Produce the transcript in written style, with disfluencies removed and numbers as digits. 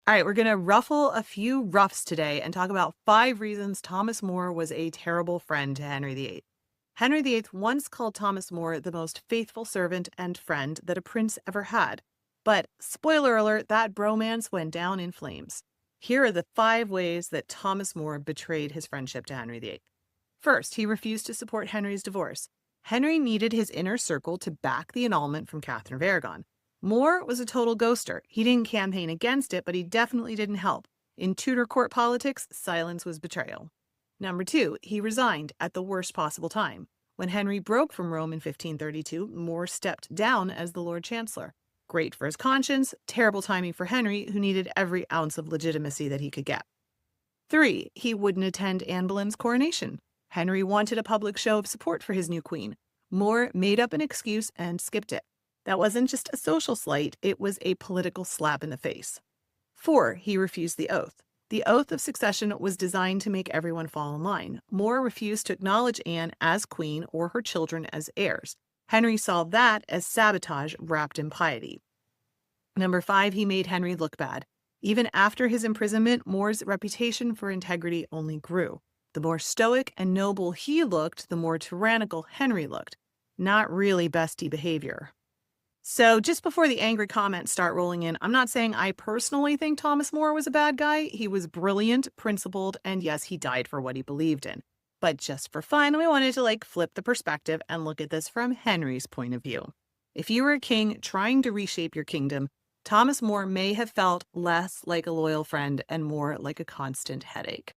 All right, we're going to ruffle a few ruffs today and talk about 5 reasons Thomas More was a terrible friend to Henry VIII. Henry VIII once called Thomas More the most faithful servant and friend that a prince ever had. But, spoiler alert, that bromance went down in flames. Here are the 5 ways that Thomas More betrayed his friendship to Henry VIII. First, he refused to support Henry's divorce. Henry needed his inner circle to back the annulment from Catherine of Aragon. More was a total ghoster. He didn't campaign against it, but he definitely didn't help. In Tudor court politics, silence was betrayal. Number 2, he resigned at the worst possible time. When Henry broke from Rome in 1532, More stepped down as the Lord Chancellor. Great for his conscience, terrible timing for Henry, who needed every ounce of legitimacy that he could get. 3, he wouldn't attend Anne Boleyn's coronation. Henry wanted a public show of support for his new queen. More made up an excuse and skipped it. That wasn't just a social slight, it was a political slap in the face. 4, he refused the oath. The oath of succession was designed to make everyone fall in line. More refused to acknowledge Anne as queen or her children as heirs. Henry saw that as sabotage wrapped in piety. Number 5, he made Henry look bad. Even after his imprisonment, More's reputation for integrity only grew. The more stoic and noble he looked, the more tyrannical Henry looked. Not really bestie behavior. So, just before the angry comments start rolling in, I'm not saying I personally think Thomas More was a bad guy. He was brilliant, principled, and yes, he died for what he believed in. But just for fun, we wanted to flip the perspective and look at this from Henry's point of view. If you were a king trying to reshape your kingdom, Thomas More may have felt less like a loyal friend and more like a constant headache.